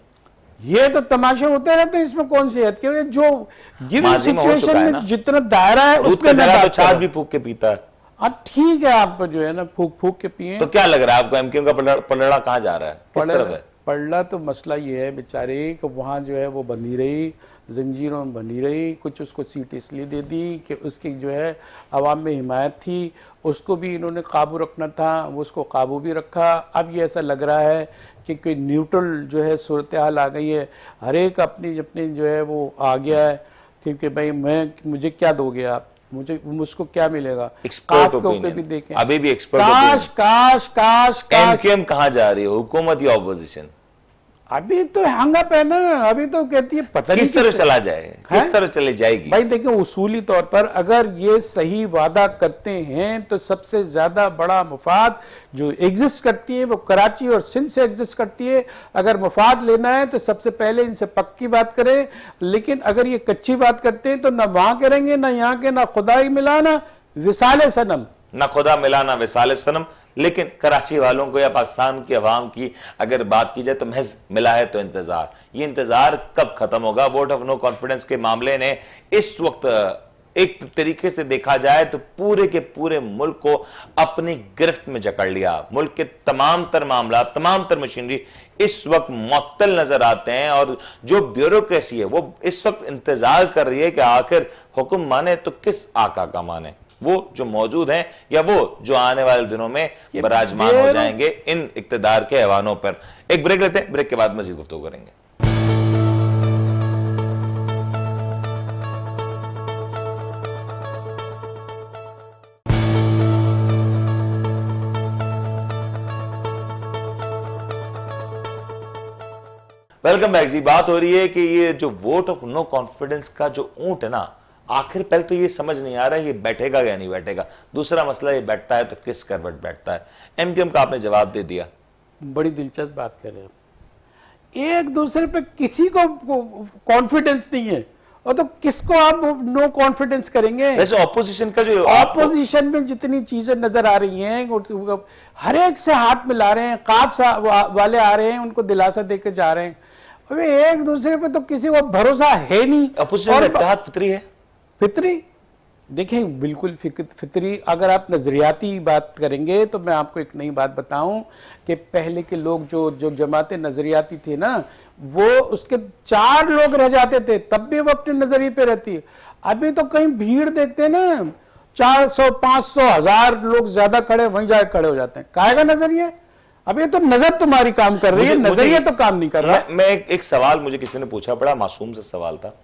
ये तो तमाशे होते रहते हैं, इसमें कौन सी हद के, जो गिवन सिचुएशन में जितना दायरा है उसमें तो छाछ भी फूक के पीता है। ठीक है, आप जो है ना फूक फूक के पिए। तो क्या लग रहा है आपको एमक्यूएम का पलड़ा कहां जा रहा है, किस तरफ है? पलड़ा तो मसला ये है बेचारे कि वहां जो है वो बंधी रही, जंजीरों में बंधी रही, कुछ उसको सीट इसलिए दे दी कि उसकी जो है अवाम में हिमायत थी, उसको भी इन्होंने काबू रखना था, वो उसको काबू भी रखा। अब ये ऐसा लग रहा है कि कोई न्यूट्रल जो है सूरत हाल आ गई है, हर एक अपनी अपनी जो है वो आ गया है, क्योंकि भाई मुझे क्या दोगे आप, मुझको क्या मिलेगा? एक्सपर्ट ओपिनियन भी देखें, अभी भी एक्सपर्ट काश काश काश एमक्यूएम कहां जा रही है, हुकूमत या ऑपोजिशन? अभी तो हंगामा है ना, अभी तो कहती है पता नहीं किस तरह चला जाए, किस तरह चली जाएगी। भाई देखिए उसूली तौर पर अगर ये सही वादा करते हैं तो सबसे ज्यादा बड़ा मुफाद जो एग्जिस्ट करती है वो कराची और सिंध से एग्जिस्ट करती है। अगर मुफाद लेना है तो सबसे पहले इनसे पक्की बात करें, लेकिन अगर ये कच्ची बात करते हैं तो ना वहां करेंगे ना यहाँ के, ना खुदाई मिलाना विसाले सनम, ना खुदा मिलाना विसाले सनम। लेकिन कराची वालों को या पाकिस्तान की अवाम की अगर बात की जाए तो महज मिला है तो इंतजार, ये इंतजार कब खत्म होगा? वोट ऑफ नो कॉन्फिडेंस के मामले ने इस वक्त एक तरीके से देखा जाए तो पूरे के पूरे मुल्क को अपनी गिरफ्त में जकड़ लिया। मुल्क के तमाम तर मामला, तमाम तर मशीनरी इस वक्त मुअत्तल नजर आते हैं और जो ब्यूरोक्रेसी है वो इस वक्त इंतजार कर रही है कि आखिर हुक्म माने तो किस आका का माने, वो जो मौजूद हैं या वो जो आने वाले दिनों में बराजमान हो जाएंगे इन इक्तदार के ऐवानों पर। एक ब्रेक लेते हैं, ब्रेक के बाद मजीद गुफ्तगू करेंगे। वेलकम बैक जी। बात हो रही है कि ये जो वोट ऑफ नो कॉन्फिडेंस का जो ऊंट है ना, आखिर पहले तो ये समझ नहीं आ रहा है ये बैठेगा या नहीं बैठेगा। दूसरा मसला ये बैठता है तो किस करवट बैठता है। एमक्यूएम का आपने जवाब दे दिया, बड़ी दिलचस्प बात कर रहे हैं। एक दूसरे पे किसी को कॉन्फिडेंस नहीं है, और तो किसको आप नो कॉन्फिडेंस करेंगे? वैसे ऑपोजिशन का जो ऑपोजिशन में जितनी चीजें नजर आ रही हैं, हर एक से हाथ मिला रहे हैं, काफ वाले आ रहे हैं, उनको दिलासा देकर जा रहे हैं। अबे एक दूसरे पे तो किसी को भरोसा है नहीं। ऑपोजिशन का इत्तेहाद फितरी है। फितरी देखें, बिल्कुल फितरी। अगर आप नजरियाती बात करेंगे तो मैं आपको एक नई बात बताऊं कि पहले के लोग जो जमातें नजरियाती थे ना, वो उसके 4 लोग रह जाते थे, तब भी वो अपने नजरिए पे रहती है। अभी तो कहीं भीड़ देखते हैं ना, 400 500 1000 लोग ज्यादा खड़े, वहीं जाके खड़े हो जाते हैं। काहेगा नजरिया? अब ये तो नजर तुम्हारी काम कर रही है, नजरिया तो काम नहीं कर रहा। मैं एक सवाल मुझे किसी ने पूछा, बड़ा मासूम सा सवाल था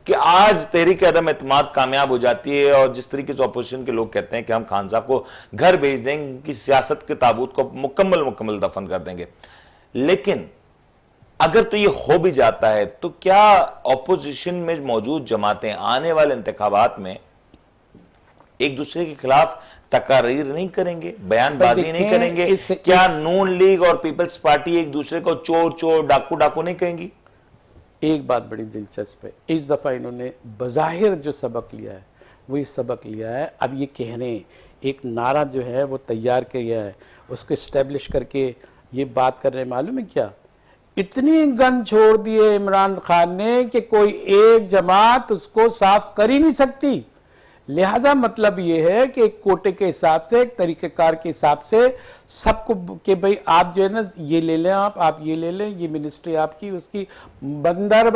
कि आज तहरीक अदम एतमाद कामयाब हो जाती है और जिस तरीके से ऑपोजिशन के लोग कहते हैं कि हम खान साहब को घर भेज देंगे, कि सियासत के ताबूत को मुकम्मल दफन कर देंगे, लेकिन अगर तो ये हो भी जाता है तो क्या ऑपोजिशन में मौजूद जमातें आने वाले इंतखाबात में एक दूसरे के खिलाफ तकारीर नहीं करेंगे, बयानबाजी नहीं करेंगे? क्या नून लीग और पीपल्स पार्टी एक दूसरे को चोर चोर डाकू डाकू नहीं कहेंगी? एक बात बड़ी दिलचस्प है, इस दफा इन्होंने बज़ाहिर जो सबक लिया है वही सबक लिया है। अब ये कह रहे हैं, एक नारा जो है वो तैयार किया है, उसको इस्टेब्लिश करके ये बात कर रहे हैं, मालूम है क्या? इतनी गन छोड़ दिए इमरान खान ने कि कोई एक जमात उसको साफ कर ही नहीं सकती। लिहाजा मतलब ये है कि एक कोटे के हिसाब से, एक तरीकेकार के हिसाब से सबको कि भाई आप जो है ना ये ले लें, आप ये ले लें, ये मिनिस्ट्री आपकी, उसकी बंदर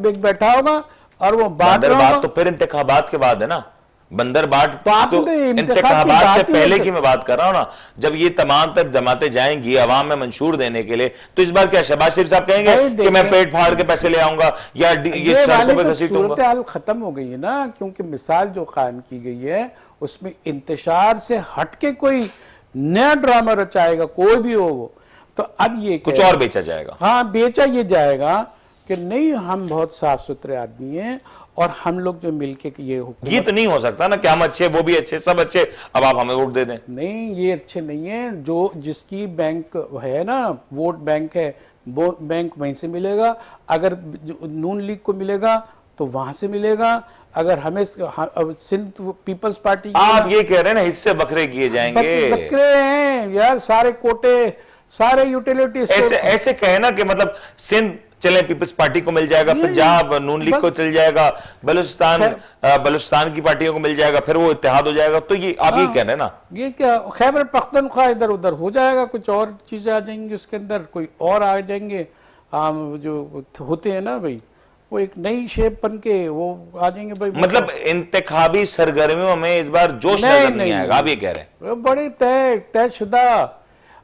एक बैठा होगा और वो बात तो फिर इंतखाबात के बाद है ना। बंदर बाट तो इंतखाबात से पहले की मैं बात कर रहा हूं ना, जब ये तमाम तक जमातें जाएंगी अवाम में मंशूर देने के लिए, तो इस बार क्या शहबाज शरीफ साहब कहेंगे कि मैं पेट फाड़ के पैसे ले आऊंगा या ये सड़कों पे घसीटूंगा? सूरत हाल खत्म हो गई है ना, क्योंकि मिसाल जो कायम की गई है उसमें इंतशार से हटके कोई नया ड्रामा रचाएगा कोई भी हो वो, तो अब ये कुछ और बेचा जाएगा। हाँ, बेचा ये जाएगा कि नहीं हम बहुत साफ सुथरे आदमी हैं और हम लोग जो मिलके ये तो नहीं हो सकता ना कि हम अच्छे वो भी अच्छे, सब अच्छे, अब आप हमें वोट दे दें। नहीं, ये अच्छे नहीं है। जो जिसकी बैंक है ना, वोट बैंक है, वो बैंक वहीं से मिलेगा। अगर नून लीग को मिलेगा तो वहां से मिलेगा। अगर हमें सिंध पीपल्स पार्टी, आप ये कह रहे हैं ना हिस्से बकरे किए जाएंगे? बकरे हैं यार, सारे कोटे, सारे यूटिलिटी। ऐसे कहे ना कि मतलब सिंध चले पीपल्स पार्टी को मिल जाएगा, पंजाब नून लीग को चल जाएगा, बलूचिस्तान की पार्टियों को मिल जाएगा, फिर वो इत्तेहाद हो जाएगा। तो ये आप ये कह रहे हैं ना, ये क्या खैबर पख्तूनख्वा इधर उधर हो जाएगा, कुछ और चीजें आ जाएंगी उसके अंदर, कोई और आ जाएंगे। जो होते हैं ना भाई, वो एक नई शेप बन के वो आ जाएंगे भाई। मतलब इंतखाबी सरगर्मियों में इस बार जोश नजर नहीं आएगा, आप ये कह रहे हैं? बड़ी तयशुदा।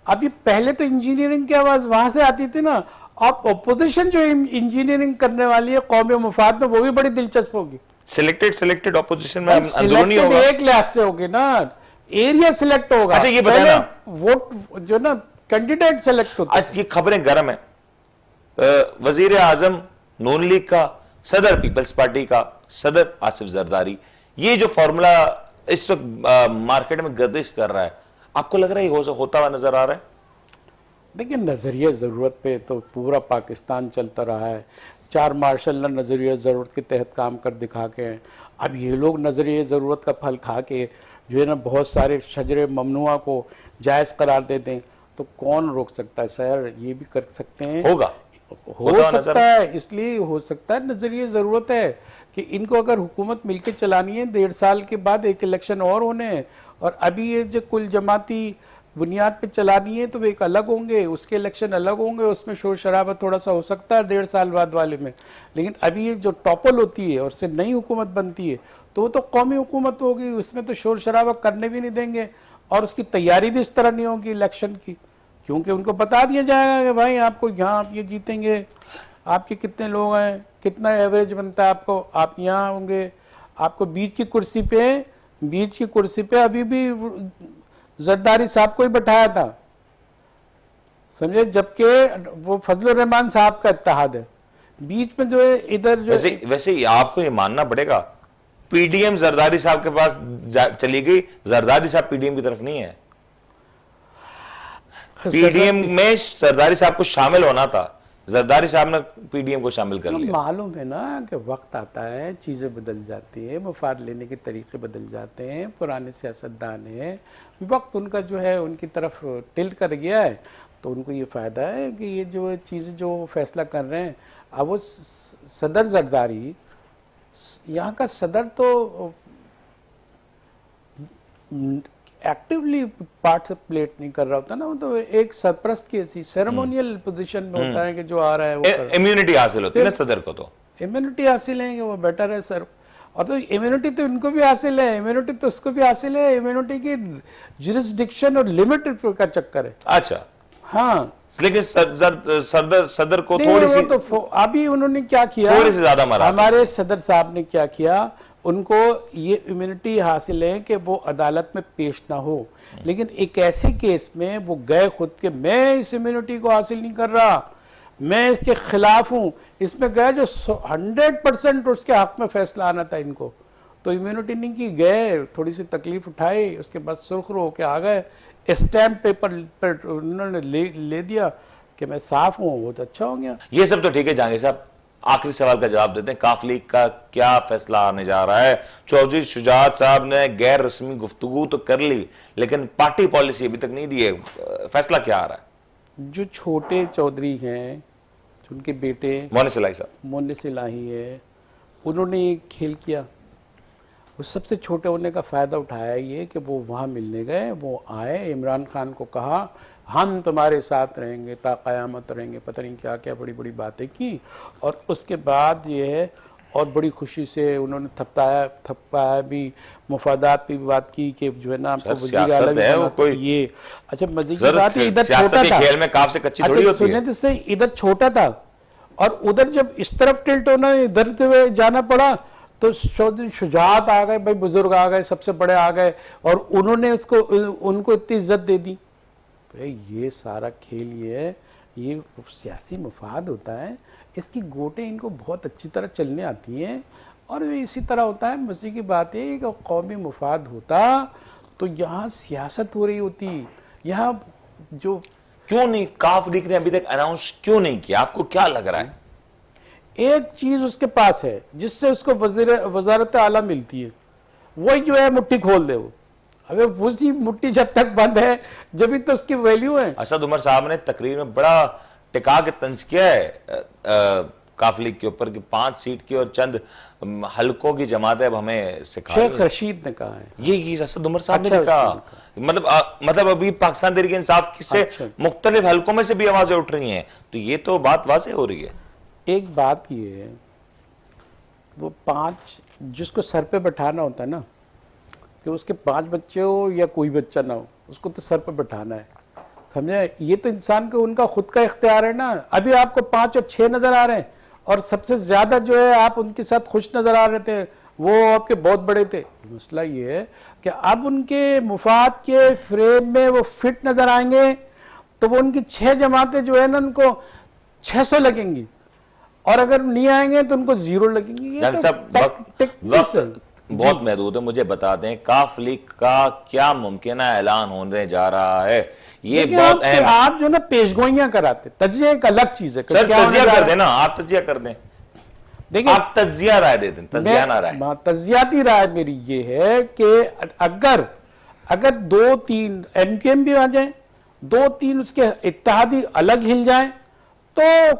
अभी पहले तो इंजीनियरिंग की आवाज वहां से आती थी ना, अब ऑपोजिशन जो इंजीनियरिंग करने वाली है कौमी मुफाद में, वो भी बड़ी दिलचस्प होगी। सिलेक्टेड ऑपोजिशन में अंदरूनी होगा, एक लिहाज से होगी ना, एरिया सिलेक्ट होगा। अच्छा ये बताना, वोट जो ना कैंडिडेट सिलेक्ट होता है। ये खबरें गर्म है, वजीर आजम नून लीग का, सदर पीपल्स पार्टी का, सदर आसिफ जरदारी, ये जो फॉर्मूला इस वक्त मार्केट में गर्दिश कर रहा है, आपको लग रहा है ये होता हुआ नजर आ रहा है? देखिए, नजरिया जरूरत पे तो पूरा पाकिस्तान चलता रहा है। 4 मार्शल ने नजरिया जरूरत के तहत काम कर दिखा के, अब ये लोग नजरिया जरूरत का फल खा के जो है ना बहुत सारे शजरे ममनुआ को जायज करार दे दें, तो कौन रोक सकता है सर? ये भी कर सकते हैं, होगा, हो सकता है। इसलिए हो सकता है नजरिया जरूरत है कि इनको अगर हुकूमत मिलकर चलानी है, 1.5 साल के बाद एक इलेक्शन और होने हैं, और अभी ये जो कुल जमाती बुनियाद पे चलानी है तो वे एक अलग होंगे, उसके इलेक्शन अलग होंगे, उसमें शोर शराबा थोड़ा सा हो सकता है 1.5 साल बाद वाले में। लेकिन अभी ये जो टॉपल होती है और से नई हुकूमत बनती है तो वो तो कौमी हुकूमत होगी, उसमें तो शोर शराबा करने भी नहीं देंगे और उसकी तैयारी भी इस तरह नहीं होगी इलेक्शन की, क्योंकि उनको बता दिया जाएगा कि भाई आपको यहाँ आप ये जीतेंगे, आपके कितने लोग हैं, कितना एवरेज बनता है आपको, आप यहाँ होंगे, आपको बीच की कुर्सी पे अभी भी जरदारी साहब को ही बैठाया था, समझे, जबकि वो फजलुर रहमान साहब का इत्तेहाद है बीच में जो है इधर जो। वैसे आपको ये मानना पड़ेगा, पीडीएम जरदारी साहब के पास चली गई, जरदारी साहब पीडीएम की तरफ नहीं है। पीडीएम में जरदारी साहब को शामिल होना था, जरदारी साहब ने पीडीएम को शामिल कर लिया। मालूम है ना कि वक्त आता है, चीजें बदल जाती है, मफाद लेने के तरीके बदल जाते हैं, पुराने सियासतदान हैं, वक्त उनका जो है उनकी तरफ टिल्ट कर गया है, तो उनको ये फायदा है कि ये जो चीज़ें जो फैसला कर रहे हैं। अब वो सदर जरदारी, यहाँ का सदर तो एक्टिवली पार्टिसिपेट नहीं कर रहा होता ना, वो तो एक सरप्रस्त की ऐसी सेरेमोनियल पोजीशन में होता है कि जो आ रहा है वो इम्यूनिटी हासिल होती है ना सदर को, तो इम्यूनिटी हासिल है कि वो बेटर है सर। और तो इम्यूनिटी तो इनको भी हासिल है, इम्यूनिटी तो उसको भी हासिल है, इम्यूनिटी की जुरिस्डिक्शन और लिमिट का चक्कर है। अच्छा, हाँ, लेकिन सदर को नहीं, थोड़ी वो सी तो अभी उन्होंने क्या किया, थोड़ी सी ज्यादा मरा, हमारे सदर साहब ने क्या किया, उनको ये इम्यूनिटी हासिल है कि वो अदालत में पेश ना हो, लेकिन एक ऐसे केस में वो गए खुद के, मैं इस इम्यूनिटी को हासिल नहीं कर रहा, मैं इसके खिलाफ हूं, इसमें गए जो 100% उसके हक में फैसला आना था इनको, तो इम्यूनिटी नहीं की, गए थोड़ी सी तकलीफ उठाई, उसके बाद सुरखरू होके आ गए, स्टैम्प पेपर पर उन्होंने ले दिया कि मैं साफ हूं, वो तो अच्छा हो गया। ये सब तो ठीक है जहांगीर साहब, आखिरी सवाल का जवाब देते हैं, काफ लीग का क्या फैसला आने जा रहा है? चौधरी शुजात साहब ने गैर रस्मी गुफ्तगू तो कर ली, लेकिन पार्टी पॉलिसी अभी तक नहीं दी है, फैसला क्या आ रहा है? जो छोटे चौधरी हैं, उनके बेटे मोनिस इलाही साहब, मोनिस इलाही है, उन्होंने एक खेल किया, वो सबसे छोटे होने का फायदा उठाया ये कि वो वहाँ मिलने गए, वो आए, इमरान खान को कहा हम तुम्हारे साथ रहेंगे, ता क़यामत रहेंगे, पता नहीं क्या क्या बड़ी बड़ी बातें की, और उसके बाद ये है, और बड़ी खुशी से उन्होंने थपकाया भी, मुफादात की बात की कि जो है ना आपको वज़ीर आला भी है वो कोई ये। अच्छा, मजे की बात है, इधर छोटा था, खेल में काफ से कच्ची थोड़ी होती है, से इधर छोटा था और उधर जब इस तरफ टिल्ट होना, इधर से जाना पड़ा, तो चौधरी शुजात आ गए, भाई बुजुर्ग आ गए, सबसे बड़े आ गए, और उन्होंने उनको इतनी इज्जत दे दी। ये सारा खेल ये सियासी मफाद होता है, इसकी गोटे इनको बहुत अच्छी तरह चलने आती हैं, और इसी तरह होता है। मज़े की बात है कि कौमी मफाद होता तो यहाँ सियासत हो रही होती, यहाँ जो क्यों नहीं काफ लीग ने अभी तक अनाउंस क्यों नहीं किया, आपको क्या लग रहा है? एक चीज उसके पास है जिससे उसको वजारत आला मिलती है, वही जो है मुट्ठी खोल दे वो। अबे उसी मुट्ठी जब तक बंद है जब भी तो उसकी वैल्यू है। असद उमर साहब ने तकरीर में बड़ा टिका के तंज किया है काफ लीग के ऊपर कि 5 सीट की और चंद हलकों की जमातें अब हमें सिखा रही हैं। शेख रशीद ने कहा है ये असद उमर साहब ने कहा, मतलब अभी पाकिस्तान तहरीक इंसाफ से मुख्तलिफ हलकों में से भी आवाजें उठ रही हैं, तो ये तो बात वाज़ेह हो रही है। एक बात ये है, वो 5 जिसको सर पे बैठाना होता है ना, कि उसके 5 बच्चे हो या कोई बच्चा ना हो, उसको तो सर पे बैठाना है, समझे? ये तो इंसान को उनका खुद का इख्तियार है ना। अभी आपको 5 और 6 नजर आ रहे हैं, और सबसे ज्यादा जो है आप उनके साथ खुश नजर आ रहे थे, वो आपके बहुत बड़े थे। मसला ये है कि अब उनके मुफाद के फ्रेम में वो फिट नजर आएंगे, तो वो उनकी 6 जमातें जो है ना, उनको 600 लगेंगी, और अगर नहीं आएंगे तो उनको 0 लगेंगे। ये तो वक्त बहुत महदूद है, मुझे बता दें काफ लीग का क्या मुमकिन ऐलान होने जा रहा है? ये बहुत अहम। आप जो ना पेशगोइयां कराते, तज्जिया एक अलग चीज है। सर तज्जिया कर देना, आप तज्जिया कर दें, देखिए आप तज्जिया राय दे दें, तज्जिया ना राय। तज्जियाती राय मेरी ये है कि अगर 2-3 एमकेएम भी आ जाए, 2-3 उसके इत्तेहादी अलग हिल जाए, तो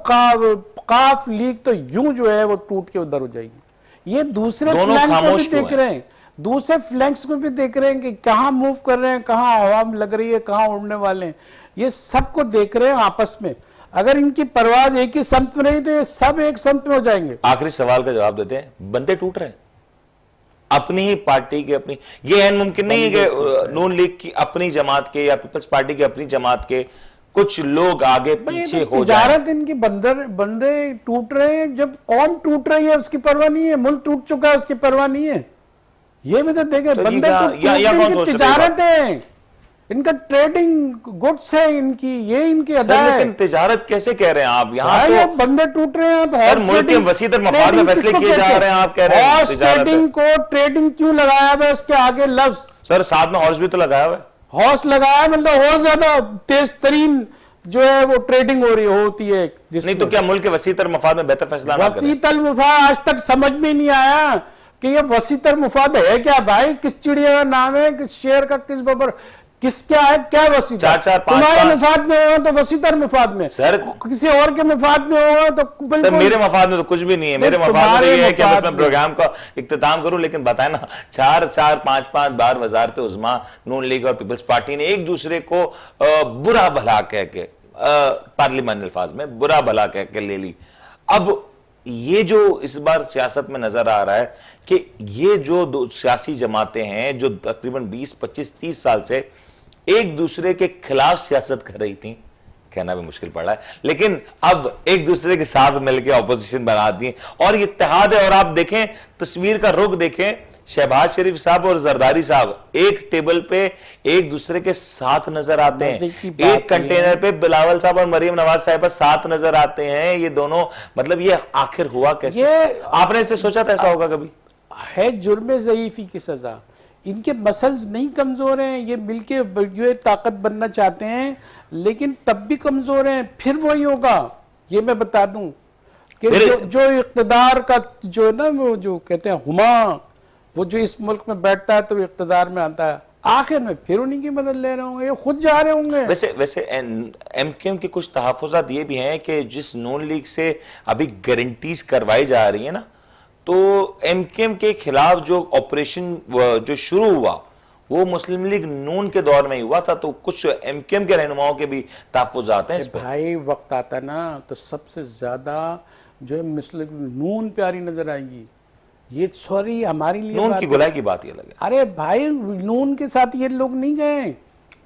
काफ लीग तो यूं जो है वो टूट के उधर हो जाएगी। ये दूसरे फ्लैंक को भी देख रहे हैं, दूसरे फ्लैंक्स को भी देख रहे हैं कि कहां मूव कर रहे हैं, कहां हवा लग रही है, कहां उड़ने वाले हैं, ये सबको देख रहे हैं आपस में। अगर इनकी परवाज एक ही सम्त में नहीं तो ये सब एक सम्त में हो जाएंगे। आखिरी सवाल का जवाब देते हैं, बंदे टूट रहे हैं अपनी ही पार्टी के, अपनी ये मुमकिन नहीं है कि नून लीग की अपनी जमात के या पीपल्स पार्टी की अपनी जमात के कुछ लोग आगे पीछे हो जाए। इनके बंदे टूट रहे हैं, जब कौन टूट रही है उसकी परवाह नहीं है, मुल्क टूट चुका है उसकी परवाह नहीं है। ये भी तो देखे, बंदे तिजारत है, इनका ट्रेडिंग गुड्स है, इनकी ये इनकी अदा है। लेकिन तिजारत कैसे कह रहे हैं आप? यहाँ तो बंदे टूट रहे हैं, सर मुल्क के वसीतर मफाद में फैसले किए जा रहे हैं, आप कह रहे हैं ट्रेडिंग को ट्रेडिंग क्यों लगाया हुआ है उसके आगे लफ्ज? सर साथ में हॉर्स भी तो लगाया हुआ है। हौस लगाया, मतलब और ज्यादा तेज तरीन जो है वो ट्रेडिंग हो रही होती है। नहीं तो क्या मुल्क के वसीतर मफाद में बेहतर फैसला ना करें? वसीतर मुफाद आज तक समझ में नहीं आया कि ये वसीतर मुफाद है क्या भाई? किस चिड़िया का नाम है, किस शेर का, किस बबर, किस क्या है, क्या वसीतर? चार चार पांच तुम्हारे मुफाद में हो तो वसीतर मुफाद में, सर किसी और के मुफाद में हो तो सर बिल्कुल। मेरे मफाद में तो कुछ भी नहीं है। मेरे मफाद में ये है कि अब मैं प्रोग्राम का इख्तिताम करूं, लेकिन बताए ना 4-4-5-5 बार वजारत उज़्मा नून लीग और पीपल्स पार्टी ने एक दूसरे को बुरा भला कह के पार्लियामेंट अल्फाज में बुरा भला कह के ले ली। अब ये जो इस बार सियासत में नजर आ रहा है कि ये जो दो सियासी जमातें हैं जो तकरीबन 20-25-30 साल से एक दूसरे के खिलाफ सियासत कर रही थी, कहना भी मुश्किल पड़ रहा है, लेकिन अब एक दूसरे के साथ मिलकर ऑपोजिशन बना दी और ये इत्तेहाद है। और आप देखें तस्वीर का रुख देखें, शहबाज शरीफ साहब और जरदारी साहब एक टेबल पे एक दूसरे के साथ नजर आते हैं, एक कंटेनर पे बिलावल साहब और मरीम नवाज साहिबा साथ नजर आते हैं। ये दोनों, मतलब ये आखिर हुआ कैसे? आपने इसे सोचा था ऐसा होगा कभी? है जुर्म ज़ईफ़ी की सजा। इनके मसल्स नहीं कमजोर हैं, ये मिलके जो ताकत बनना चाहते हैं, लेकिन तब भी कमजोर हैं। फिर वही होगा, ये मैं बता दूं कि जो इख्तिदार का जो ना वो जो कहते हैं हुमा, वो जो इस मुल्क में बैठता है तो इख्तिदार में आता है, आखिर में फिर उन्हीं की मदद ले रहे होंगे, ये खुद जा रहे होंगे। वैसे एमकेएम के कुछ तहफ़्फ़ुज़ात ये भी हैं कि जिस नून लीग से अभी गारंटीज करवाई जा रही है ना, तो एमकेएम के खिलाफ जो ऑपरेशन जो शुरू हुआ वो मुस्लिम लीग नून के दौर में ही हुआ था, तो कुछ एमकेएम के रहनुमाओं के भी तहफ़्फ़ुज़ात हैं इस पर। भाई वक्त आता ना तो सबसे ज्यादा जो है मुस्लिम नून प्यारी नजर आएगी। ये सॉरी हमारी लिए नून की गुलाई की बात ही अलग है। अरे भाई नून के साथ ये लोग नहीं गए,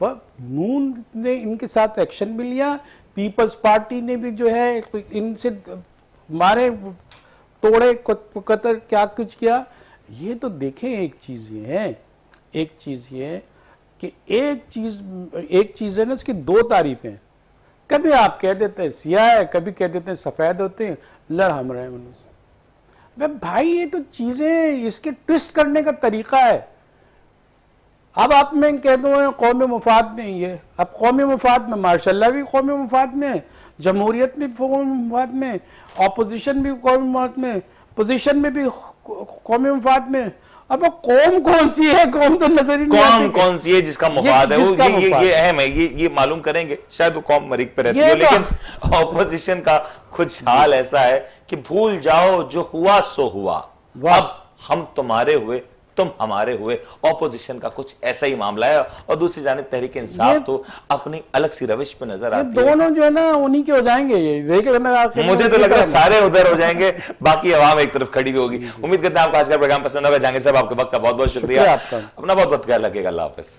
नून ने इनके साथ एक्शन भी लिया, पीपल्स पार्टी ने भी जो है इनसे मारे तोड़े कतर क्या कुछ किया। ये तो देखें, एक चीज ये है कि एक चीज है ना, उसकी दो तारीफें। कभी आप कह देते हैं सियाह है, कभी कह देते हैं सफेद होते हैं, लड़ हम रहे मनुष्य। भाई ये तो चीजें, इसके ट्विस्ट करने का तरीका है। अब आप मैं कह दूं कौमी मुफाद में ये, अब कौमी मुफाद में माशाल्लाह भी कौमी मुफाद में, जमहूरियत भी कौमी मुफाद में, ऑपोजिशन भी कौमी मुफाद में, पोजीशन में भी कौमी मुफाद में। अब कौम कौन सी है? कौम तो नजर ही नहीं आती। कौन सी है जिसका मुफाद है? वो ये अहम है, ये मालूम करेंगे। शायद वो कौम मरीक पे रहती है, लेकिन ऑपोजिशन का कुछ हाल ऐसा है कि भूल जाओ जो हुआ सो हुआ, अब हम तुम्हारे हुए, तुम हमारे हुए। ऑपोजिशन का कुछ ऐसा ही मामला है। और दूसरी जानिब तहरीक इंसाफ तो अपनी अलग सी रविश पे नजर आती है। दोनों जो है ना उन्हीं के हो जाएंगे, ये देख लेना। मुझे तो लग रहा है सारे उधर हो जाएंगे, बाकी अवाम एक तरफ खड़ी भी होगी। उम्मीद करते हैं आपको आज का प्रोग्राम पसंद होगा। जहांगीर साहब आपके वक्त का बहुत बहुत शुक्रिया। अपना बहुत बहुत ख्याल रखिएगा। अल्लाह हाफिज।